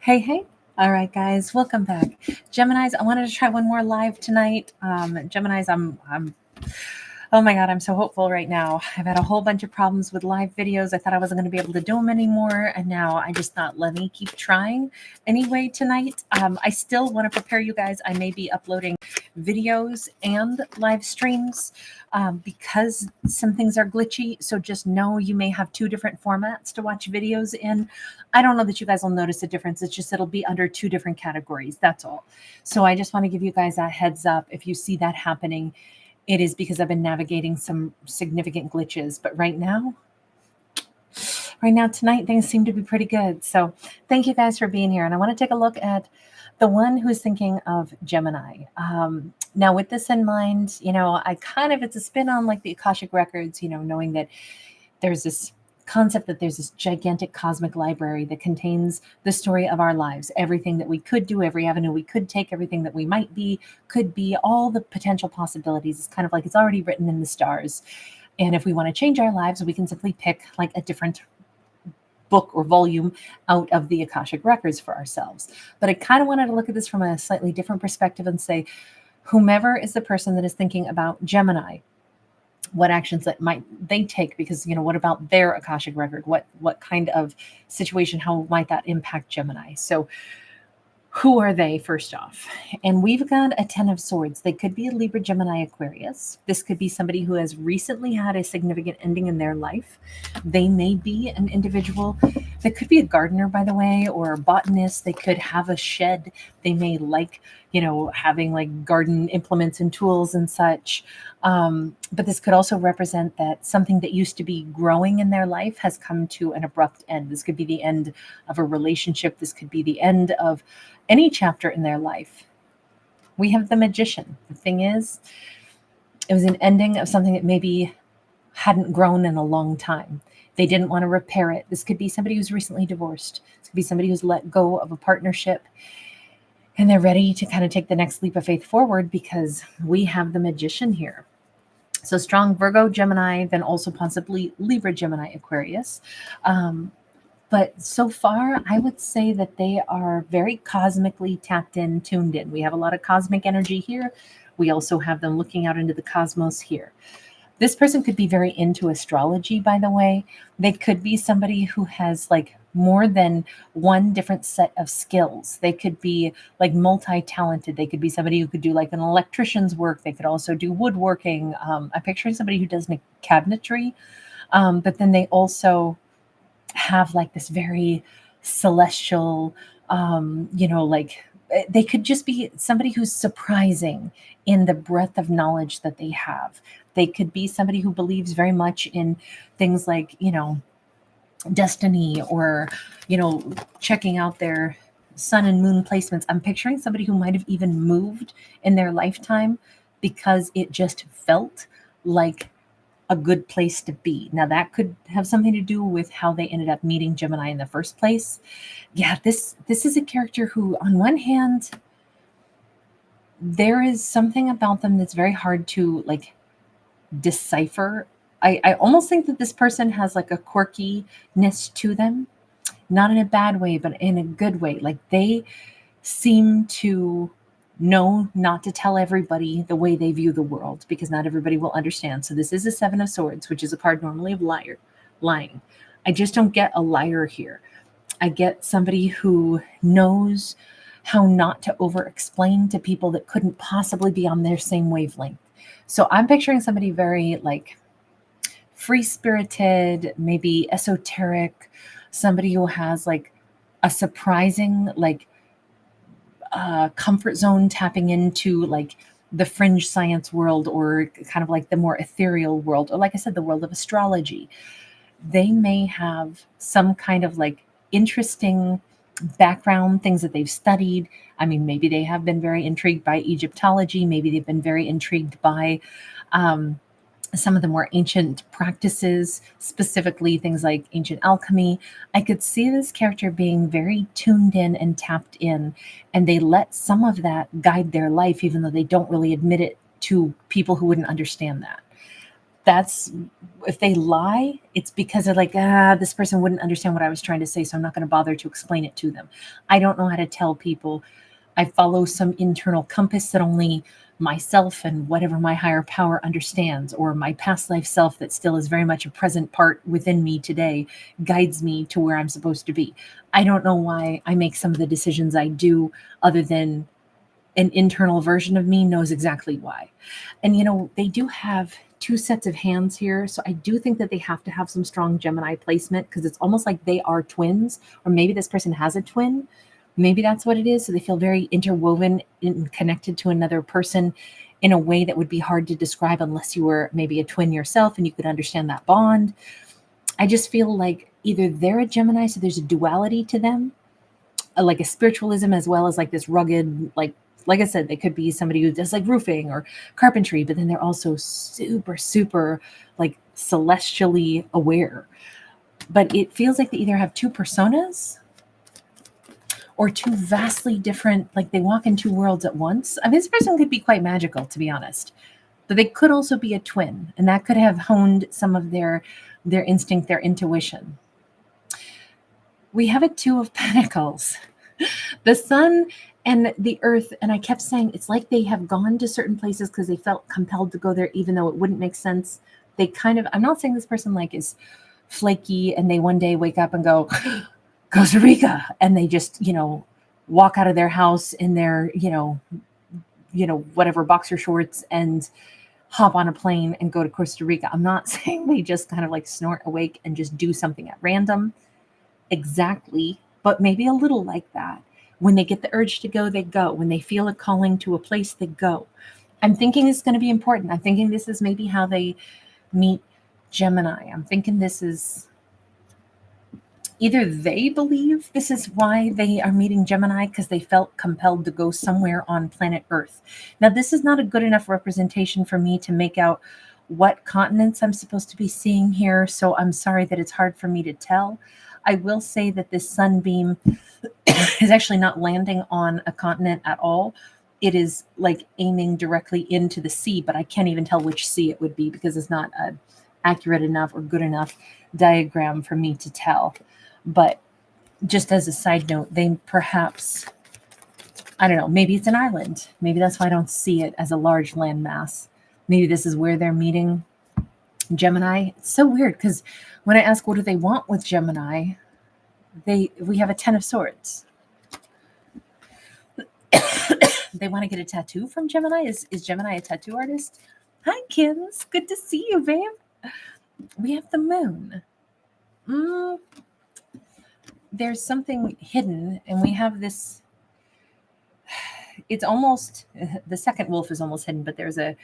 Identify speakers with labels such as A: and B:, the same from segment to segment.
A: Hey, hey. All right, guys, welcome back. Geminis, I wanted to try one more live tonight. Geminis, oh my God, I'm so hopeful right now. I've had a whole bunch of problems with live videos. I thought I wasn't going to be able to do them anymore. And now I just thought, let me keep trying anyway tonight. I still want to prepare you guys. I may be uploading videos and live streams because some things are glitchy. So just know you may have two different formats to watch videos in. I don't know that you guys will notice a difference. It's just it'll be under two different categories. That's all. So I just want to give you guys a heads up. If you see that happening, it is because I've been navigating some significant glitches. But right now, tonight, things seem to be pretty good. So thank you guys for being here. And I want to take a look at the one who's thinking of Gemini. Now, with this in mind, it's a spin on like the Akashic Records, knowing that there's this concept that there's this gigantic cosmic library that contains the story of our lives, everything that we could do, every avenue we could take, everything that we might be, could be, all the potential possibilities. It's kind of like it's already written in the stars. And if we want to change our lives, we can simply pick like a different book or volume out of the Akashic Records for ourselves. But I kind of wanted to look at this from a slightly different perspective and say, whomever is the person that is thinking about Gemini, what actions that might they take? Because what about their Akashic record? What kind of situation? How might that impact Gemini? So who are they, first off? And we've got a 10 of swords. They could be a Libra, Gemini, Aquarius. This could be somebody who has recently had a significant ending in their life. They may be an individual that could be a gardener, by the way, or a botanist. They could have a shed. They may like, having like garden implements and tools and such. But this could also represent that something that used to be growing in their life has come to an abrupt end. This could be the end of a relationship. This could be the end of any chapter in their life. We have the Magician. The thing is, it was an ending of something that maybe hadn't grown in a long time. They didn't want to repair it. This could be somebody who's recently divorced. This could be somebody who's let go of a partnership and they're ready to kind of take the next leap of faith forward because we have the Magician here. So strong Virgo, Gemini, then also possibly Libra, Gemini, Aquarius. But so far, I would say that they are very cosmically tapped in, tuned in. We have a lot of cosmic energy here. We also have them looking out into the cosmos here. This person could be very into astrology, by the way. They could be somebody who has like more than one different set of skills. They could be like multi-talented. They could be somebody who could do like an electrician's work. They could also do woodworking. I'm picturing somebody who does cabinetry, but then they also have like this very celestial, they could just be somebody who's surprising in the breadth of knowledge that they have. They could be somebody who believes very much in things like, destiny or, checking out their sun and moon placements. I'm picturing somebody who might have even moved in their lifetime because it just felt like a good place to be. Now that could have something to do with how they ended up meeting Gemini in the first place. Yeah, this is a character who, on one hand, there is something about them that's very hard to like decipher. I almost think that this person has like a quirkiness to them, not in a bad way, but in a good way. Like they seem to know not to tell everybody the way they view the world because not everybody will understand. So this is a 7 of swords, which is a card normally of lying. I just don't get a liar here. I get somebody who knows how not to over-explain to people that couldn't possibly be on their same wavelength. So I'm picturing somebody very like free-spirited, maybe esoteric, somebody who has like a surprising like comfort zone, tapping into like the fringe science world or kind of like the more ethereal world, or like I said, the world of astrology. They may have some kind of like interesting background, things that they've studied. I mean, maybe they have been very intrigued by Egyptology. Maybe they've been very intrigued by some of the more ancient practices, specifically things like ancient alchemy. I could see this character being very tuned in and tapped in, and they let some of that guide their life, even though they don't really admit it to people who wouldn't understand that. That's, if they lie, it's because they're like, this person wouldn't understand what I was trying to say, so I'm not going to bother to explain it to them. I don't know how to tell people. I follow some internal compass that only myself and whatever my higher power understands, or my past life self that still is very much a present part within me today, guides me to where I'm supposed to be. I don't know why I make some of the decisions I do, other than an internal version of me knows exactly why. And they do have two sets of hands here. So I do think that they have to have some strong Gemini placement, because it's almost like they are twins, or maybe this person has a twin. Maybe that's what it is. So they feel very interwoven and connected to another person in a way that would be hard to describe unless you were maybe a twin yourself and you could understand that bond. I just feel like either they're a Gemini, so there's a duality to them, like a spiritualism, as well as like this rugged, like I said, they could be somebody who does like roofing or carpentry, but then they're also super, super like celestially aware. But it feels like they either have two personas or two vastly different, like they walk in two worlds at once. I mean, this person could be quite magical, to be honest, but they could also be a twin, and that could have honed some of their instinct, their intuition. We have a Two of Pentacles. The sun and the earth, and I kept saying it's like they have gone to certain places because they felt compelled to go there, even though it wouldn't make sense. They kind of, I'm not saying this person like is flaky and they one day wake up and go Costa Rica, and they just walk out of their house in their whatever boxer shorts and hop on a plane and go to Costa Rica. I'm not saying they just kind of like snort awake and just do something at random exactly, but maybe a little like that. When they get the urge to go, they go. When they feel a calling to a place, they go. I'm thinking it's going to be important. I'm thinking this is maybe how they meet Gemini. I'm thinking this is either they believe this is why they are meeting Gemini, because they felt compelled to go somewhere on planet Earth. Now, this is not a good enough representation for me to make out what continents I'm supposed to be seeing here, so I'm sorry that it's hard for me to tell. I will say that this sunbeam is actually not landing on a continent at all. It is like aiming directly into the sea, but I can't even tell which sea it would be because it's not an accurate enough or good enough diagram for me to tell. But just as a side note, they perhaps, I don't know, maybe it's an island. Maybe that's why I don't see it as a large landmass. Maybe this is where they're meeting Gemini. It's so weird because when I ask what do they want with Gemini, we have a 10 of Swords. They want to get a tattoo from Gemini. Is Gemini a tattoo artist? Hi, Kims. Good to see you, babe. We have the moon. There's something hidden, and we have this. It's almost, the second wolf is almost hidden, but there's a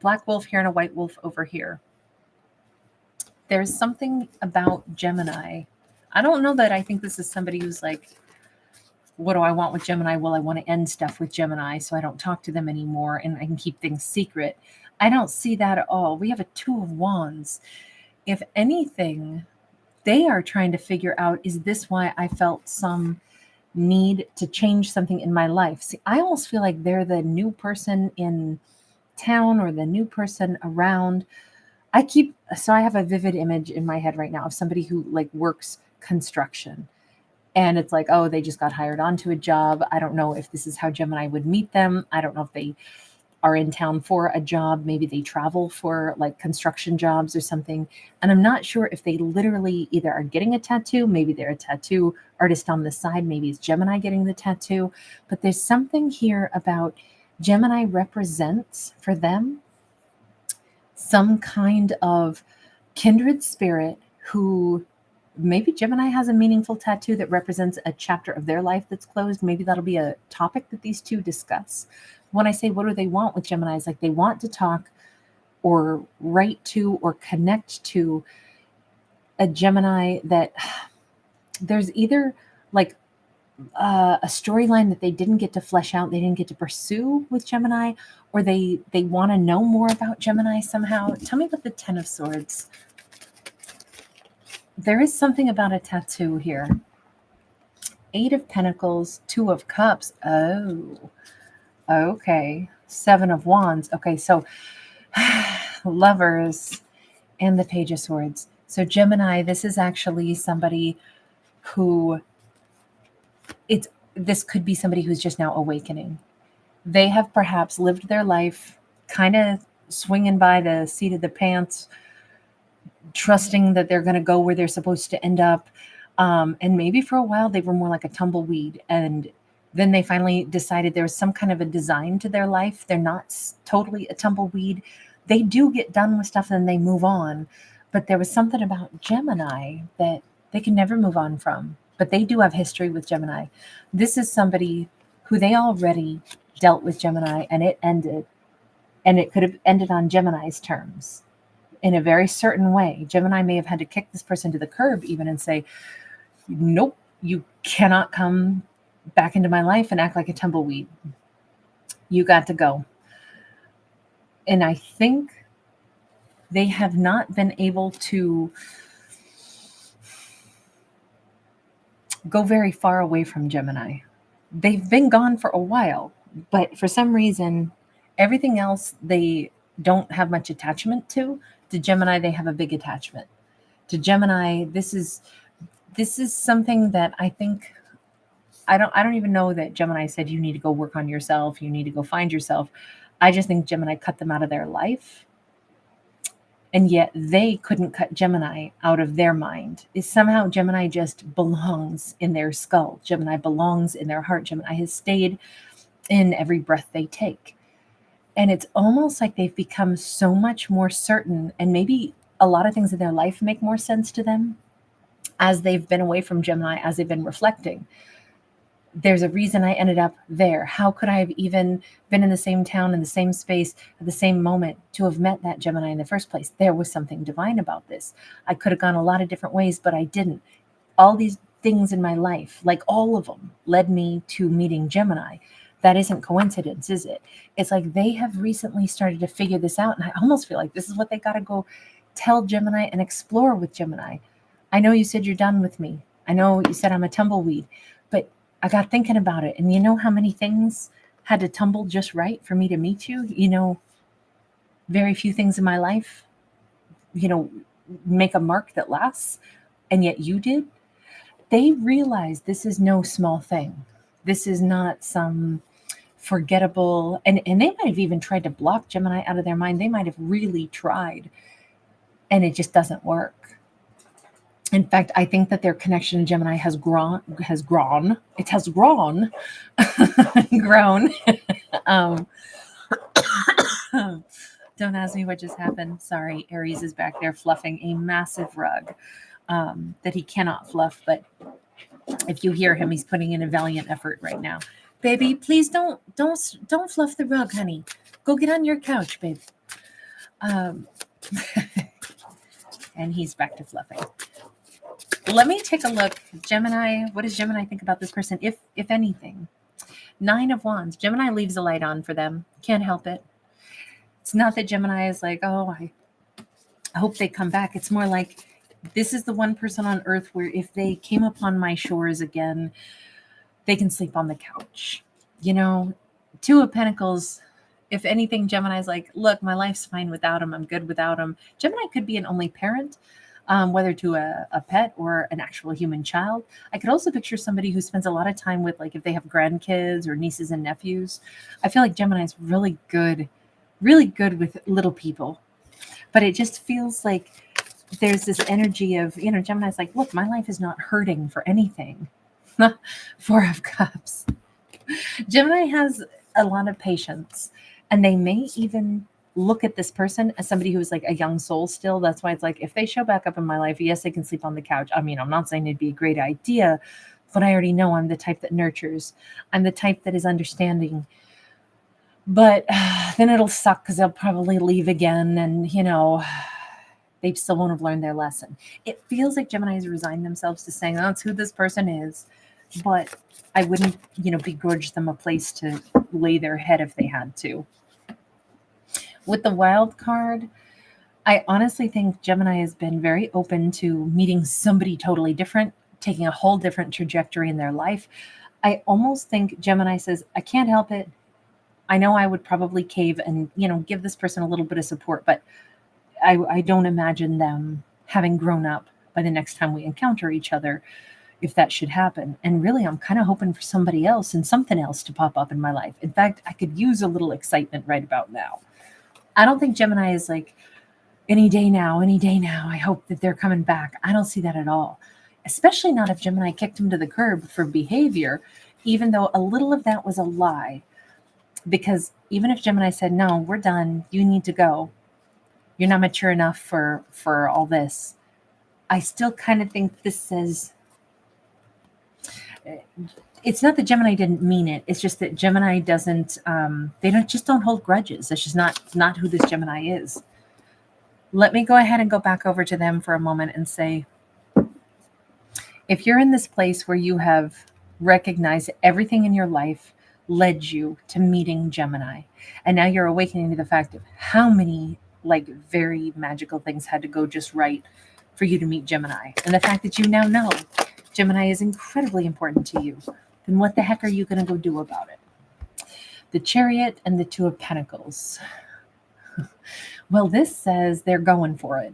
A: black wolf here and a white wolf over here. There's something about Gemini. I don't know that I think this is somebody who's like, what do I want with Gemini? Well, I want to end stuff with Gemini so I don't talk to them anymore and I can keep things secret. I don't see that at all. We have a Two of Wands. If anything, they are trying to figure out, is this why I felt some need to change something in my life? See, I almost feel like they're the new person in town or the new person around. I have a vivid image in my head right now of somebody who like works construction. And it's like, oh, they just got hired onto a job. I don't know if this is how Gemini would meet them. I don't know if they are in town for a job. Maybe they travel for like construction jobs or something. And I'm not sure if they literally either are getting a tattoo, maybe they're a tattoo artist on the side, maybe it's Gemini getting the tattoo. But there's something here about Gemini represents for them some kind of kindred spirit who, maybe Gemini has a meaningful tattoo that represents a chapter of their life that's closed. Maybe that'll be a topic that these two discuss. When I say what do they want with Gemini, it's like they want to talk or write to or connect to a Gemini that there's either like a storyline that they didn't get to flesh out, they didn't get to pursue with Gemini, or they want to know more about Gemini somehow. Tell me about the 10 of Swords. There is something about a tattoo here. 8 of Pentacles, 2 of Cups. Oh, okay. 7 of Wands. Okay, so Lovers. and the Page of Swords. So Gemini, this is actually somebody who this could be somebody who's just now awakening. They have perhaps lived their life kind of swinging by the seat of the pants, trusting that they're going to go where they're supposed to end up. And maybe for a while they were more like a tumbleweed. And then they finally decided there was some kind of a design to their life. They're not totally a tumbleweed. They do get done with stuff and they move on. But there was something about Gemini that they can never move on from. But they do have history with Gemini. This is somebody who they already dealt with Gemini and it ended. And it could have ended on Gemini's terms in a very certain way. Gemini may have had to kick this person to the curb even and say, nope, you cannot come back into my life and act like a tumbleweed. You got to go. And I think they have not been able to go very far away from Gemini. They've been gone for a while, but for some reason, everything else they don't have much attachment to. To Gemini, they have a big attachment. To Gemini, this is something that I think I don't even know that Gemini said you need to go work on yourself, you need to go find yourself. I just think Gemini cut them out of their life. And yet they couldn't cut Gemini out of their mind. It's somehow Gemini just belongs in their skull. Gemini belongs in their heart. Gemini has stayed in every breath they take. And it's almost like they've become so much more certain, and maybe a lot of things in their life make more sense to them as they've been away from Gemini, as they've been reflecting. There's a reason I ended up there. How could I have even been in the same town, in the same space, at the same moment to have met that Gemini in the first place? There was something divine about this. I could have gone a lot of different ways, but I didn't. All these things in my life, like all of them, led me to meeting Gemini. That isn't coincidence, is it? It's like they have recently started to figure this out, and I almost feel like this is what they got to go tell Gemini and explore with Gemini. I know you said you're done with me. I know you said I'm a tumbleweed, but I got thinking about it, and you know how many things had to tumble just right for me to meet you? You know, very few things in my life, make a mark that lasts, and yet you did. They realize this is no small thing. This is not some forgettable, and they might have even tried to block Gemini out of their mind. They might have really tried, and it just doesn't work. In fact, I think that their connection to Gemini has grown. It has grown, grown. um, don't ask me what just happened. Sorry, Aries is back there fluffing a massive rug that he cannot fluff, but if you hear him, he's putting in a valiant effort right now. Baby, please don't fluff the rug, honey. Go get on your couch, babe. And he's back to fluffing. Let me take a look. Gemini, what does Gemini think about this person, if anything? 9 of Wands. Gemini leaves a light on for them. Can't help it. It's not that Gemini is like, oh, I hope they come back. It's more like, this is the one person on earth where if they came upon my shores again, they can sleep on the couch. 2 of Pentacles. If anything, Gemini's like, look, my life's fine without him. I'm good without him. Gemini could be an only parent, whether to a pet or an actual human child. I could also picture somebody who spends a lot of time with, like, if they have grandkids or nieces and nephews. I feel like Gemini is really good with little people. But it just feels like there's this energy of, Gemini's like, look, my life is not hurting for anything. 4 of Cups. Gemini has a lot of patience, and they may even look at this person as somebody who's like a young soul still. That's why it's like, if they show back up in my life, yes, they can sleep on the couch. I mean, I'm not saying it'd be a great idea, but I already know I'm the type that nurtures. I'm the type that is understanding. But then it'll suck because they'll probably leave again, and, they still won't have learned their lesson. It feels like Geminis resign themselves to saying, that's who this person is. But I wouldn't, begrudge them a place to lay their head if they had to. With the wild card, I honestly think Gemini has been very open to meeting somebody totally different, taking a whole different trajectory in their life. I almost think Gemini says, I can't help it. I know I would probably cave and, give this person a little bit of support, but I don't imagine them having grown up by the next time we encounter each other, if that should happen. And really, I'm kind of hoping for somebody else and something else to pop up in my life. In fact, I could use a little excitement right about now. I don't think Gemini is like any day now, any day now. I hope that they're coming back. I don't see that at all. Especially not if Gemini kicked him to the curb for behavior, even though a little of that was a lie. Because even if Gemini said, no, we're done, you need to go, you're not mature enough for all this, I still kind of think this says, it's not that Gemini didn't mean it. It's just that Gemini doesn't, they don't hold grudges. That's just not who this Gemini is. Let me go ahead and go back over to them for a moment and say, if you're in this place where you have recognized everything in your life led you to meeting Gemini, and now you're awakening to the fact of how many like very magical things had to go just right for you to meet Gemini, and the fact that you now know Gemini is incredibly important to you, then what the heck are you going to go do about it? The Chariot and the Two of Pentacles. Well, this says they're going for it.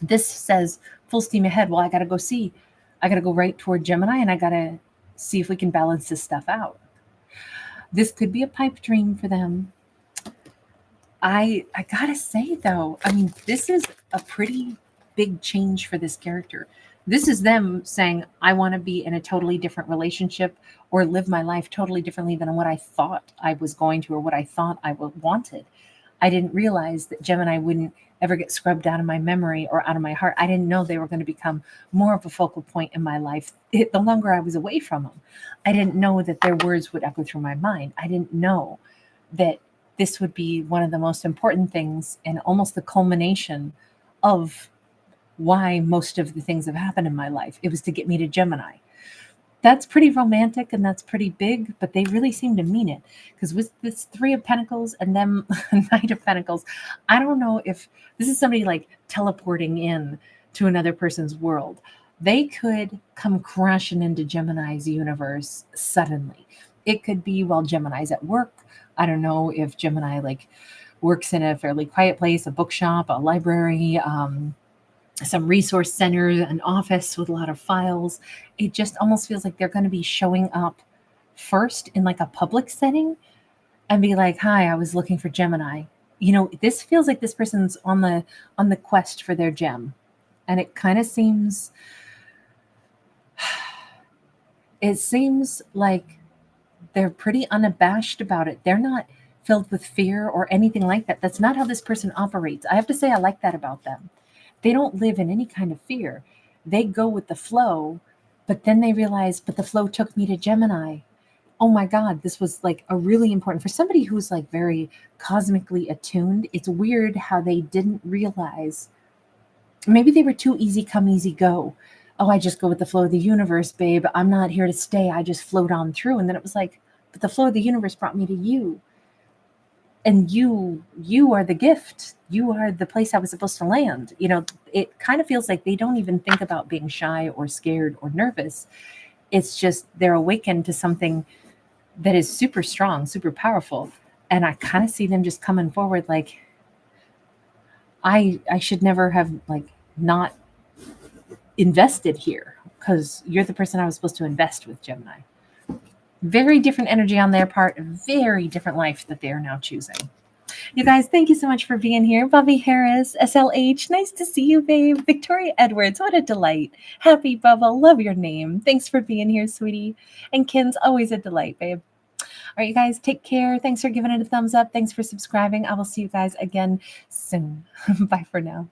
A: This says full steam ahead. Well, I got to go see. I got to go right toward Gemini, and I got to see if we can balance this stuff out. This could be a pipe dream for them. I got to say, though, I mean, this is a pretty big change for this character. This is them saying, I want to be in a totally different relationship or live my life totally differently than what I thought I was going to or what I thought I wanted. I didn't realize that Gemini wouldn't ever get scrubbed out of my memory or out of my heart. I didn't know they were going to become more of a focal point in my life the longer I was away from them. I didn't know that their words would echo through my mind. I didn't know that this would be one of the most important things and almost the culmination of why most of the things have happened in my life. It was to get me to Gemini. That's pretty romantic and that's pretty big, but they really seem to mean it. Because with this Three of Pentacles and them Knight of Pentacles, I don't know if this is somebody like teleporting in to another person's world. They could come crashing into Gemini's universe suddenly. It could be while Gemini's at work. I don't know if Gemini like works in a fairly quiet place, a bookshop, a library, some resource center, an office with a lot of files. It just almost feels like they're going to be showing up first in like a public setting and be like, hi, I was looking for Gemini. You know, this feels like this person's on the quest for their gem. And it kind of seems, like they're pretty unabashed about it. They're not filled with fear or anything like that. That's not how this person operates. I have to say, I like that about them. They don't live in any kind of fear. They go with the flow, but then they realize, but the flow took me to Gemini. Oh my God, this was like a really important, for somebody who's like very cosmically attuned, it's weird how they didn't realize, maybe they were too easy come, easy go. Oh, I just go with the flow of the universe, babe. I'm not here to stay. I just float on through. And then it was like, but the flow of the universe brought me to you. And you are the gift. You are the place I was supposed to land. You know, it kind of feels like they don't even think about being shy or scared or nervous. It's just they're awakened to something that is super strong, super powerful. And I kind of see them just coming forward like, I should never have like not invested here because you're the person I was supposed to invest with, Gemini. Very different energy on their part, a very different life that they are now choosing. You guys, thank you so much for being here. Bobby Harris, SLH, nice to see you, babe. Victoria Edwards, what a delight. Happy Bubba, love your name. Thanks for being here, sweetie. And Ken's always a delight, babe. All right, you guys, take care. Thanks for giving it a thumbs up. Thanks for subscribing. I will see you guys again soon. Bye for now.